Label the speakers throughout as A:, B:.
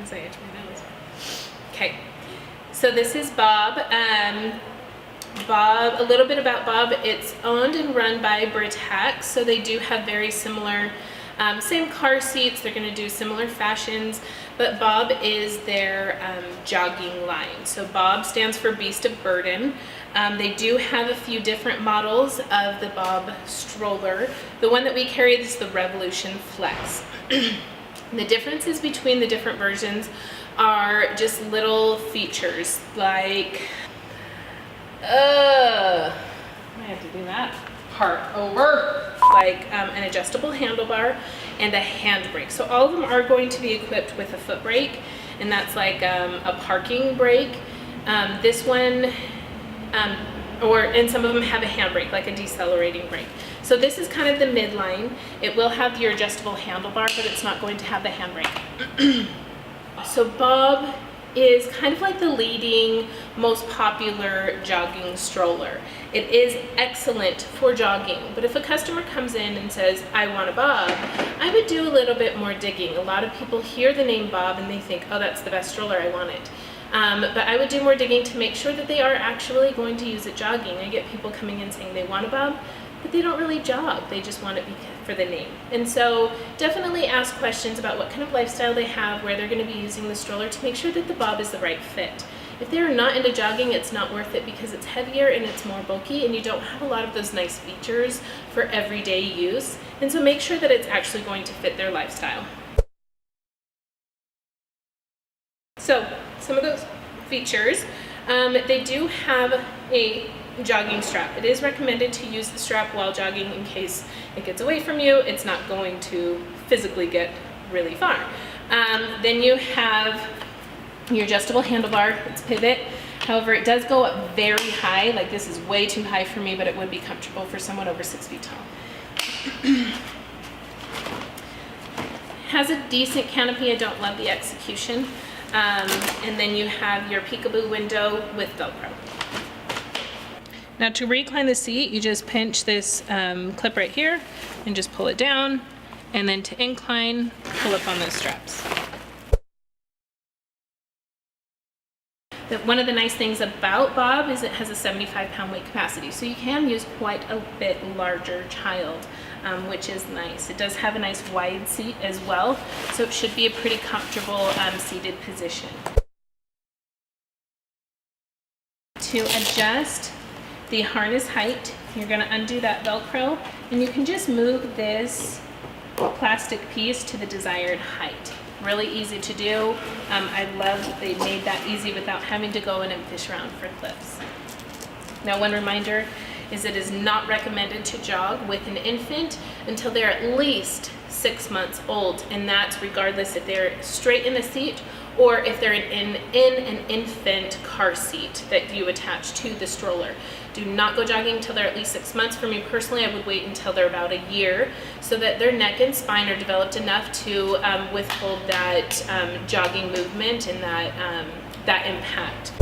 A: As I itch my nose. Okay, so this is Bob. A little bit about Bob. It's owned and run by Britax, so they do have very similar, same car seats. They're going to do similar fashions, but Bob is their jogging line. So Bob stands for Beast of Burden. They do have a few different models of the Bob stroller. The one that we carry is the Revolution Flex. The differences between the different versions are just little features like, I have to do that part over, like an adjustable handlebar and a handbrake. So all of them are going to be equipped with a foot brake, and that's like a parking brake. This one, and some of them have a handbrake, like a decelerating brake. So this is kind of the midline. It will have your adjustable handlebar, but it's not going to have the handbrake. So Bob is kind of like the leading, most popular jogging stroller. It is excellent for jogging, but if a customer comes in and says, I want a Bob, I would do a little bit more digging. A lot of people hear the name Bob and they think, oh, that's the best stroller, I want it. But I would do more digging to make sure that they are actually going to use it jogging. I get people coming in saying they want a Bob, but they don't really jog. They just want it for the name. And so definitely ask questions about what kind of lifestyle they have, where they're going to be using the stroller, to make sure that the Bob is the right fit. If they're not into jogging, it's not worth it because it's heavier and it's more bulky, and you don't have a lot of those nice features for everyday use. And so make sure that it's actually going to fit their lifestyle. So some of those features, they do have a jogging strap. It is recommended to use the strap while jogging in case it gets away from you. It's not going to physically get really far. Then you have your adjustable handlebar. It's pivot. However, it does go up very high. Like, this is way too high for me, but it would be comfortable for someone over 6 feet tall. Has a decent canopy. I don't love the execution. And then you have your peekaboo window with Velcro. Now, to recline the seat, you just pinch this clip right here and just pull it down, and then to incline, pull up on those straps. One of the nice things about Bob is it has a 75-pound weight capacity, so you can use quite a bit larger child, which is nice. It does have a nice wide seat as well, so it should be a pretty comfortable seated position. To adjust the harness height, you're going to undo that Velcro, and you can just move this plastic piece to the desired height. Really easy to do. I love that they made that easy without having to go in and fish around for clips. Now, one reminder is it is not recommended to jog with an infant until they're at least 6 months old, and that's regardless if they're straight in the seat or if they're in an infant car seat that you attach to the stroller. Do not go jogging until they're at least 6 months. For me personally, I would wait until they're about a year so that their neck and spine are developed enough to withhold that jogging movement and that impact.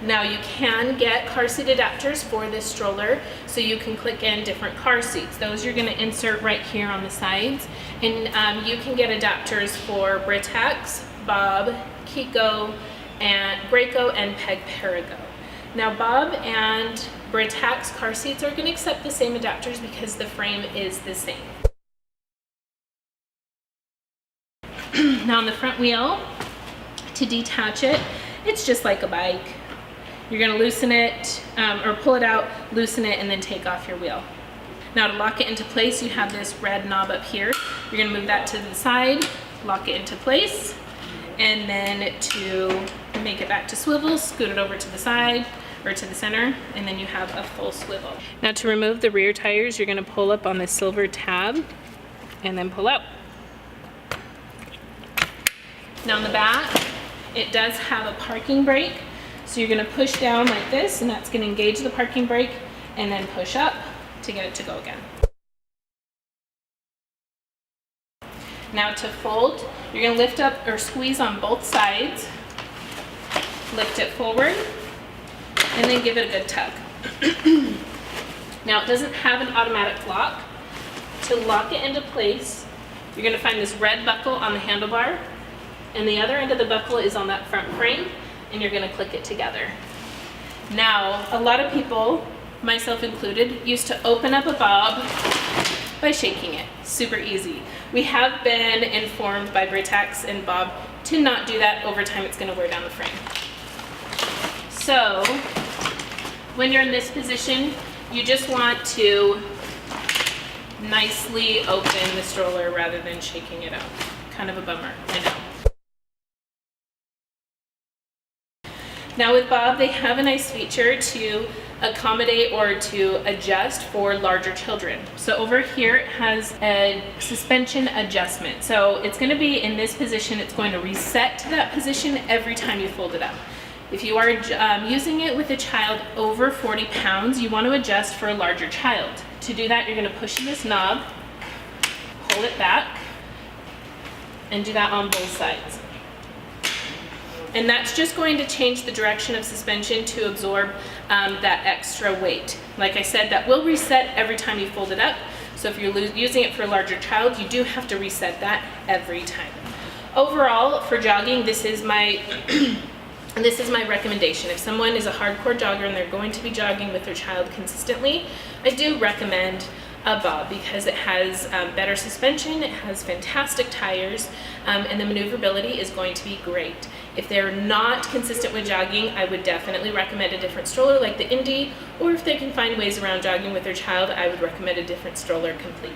A: Now, you can get car seat adapters for this stroller, so you can click in different car seats. Those you're going to insert right here on the sides, and you can get adapters for Britax, Bob, Kiko, and Graco, and Peg Perigo. Now, Bob and Britax car seats are going to accept the same adapters because the frame is the same. Now, on the front wheel, to detach it, it's just like a bike. You're going to loosen it, or pull it out, loosen it, and then take off your wheel. Now, to lock it into place, you have this red knob up here. You're going to move that to the side, lock it into place, and then to make it back to swivel, scoot it over to the side or to the center, and then you have a full swivel. Now, to remove the rear tires, you're going to pull up on the silver tab and then pull out. Now, on the back, it does have a parking brake. So you're going to push down like this, and that's going to engage the parking brake, and then push up to get it to go again. Now, to fold, you're going to lift up or squeeze on both sides, lift it forward, and then give it a good tug. Now, it doesn't have an automatic lock. To lock it into place, You're gonna find this red buckle on the handlebar, and the other end of the buckle is on that front frame, and you're gonna click it together. Now, a lot of people, myself included, used to open up a bob by shaking it. Super easy. We have been informed by Britax and Bob to not do that. Over time, it's gonna wear down the frame. So, when you're in this position, you just want to nicely open the stroller rather than shaking it up. Kind of a bummer, I know. Now with Bob, they have a nice feature to accommodate or to adjust for larger children. So over here it has a suspension adjustment. So it's going to be in this position, it's going to reset to that position every time you fold it up. If you are using it with a child over 40 pounds, you want to adjust for a larger child. To do that, you're going to push this knob, pull it back, and do that on both sides. And that's just going to change the direction of suspension to absorb that extra weight. Like I said, that will reset every time you fold it up. So if you're using it for a larger child, you do have to reset that every time. Overall, for jogging, this is my this is my recommendation. If someone is a hardcore jogger and they're going to be jogging with their child consistently, I do recommend a Bob because it has better suspension, it has fantastic tires, and the maneuverability is going to be great. If they're not consistent with jogging, I would definitely recommend a different stroller like the Indy, or if they can find ways around jogging with their child, I would recommend a different stroller completely.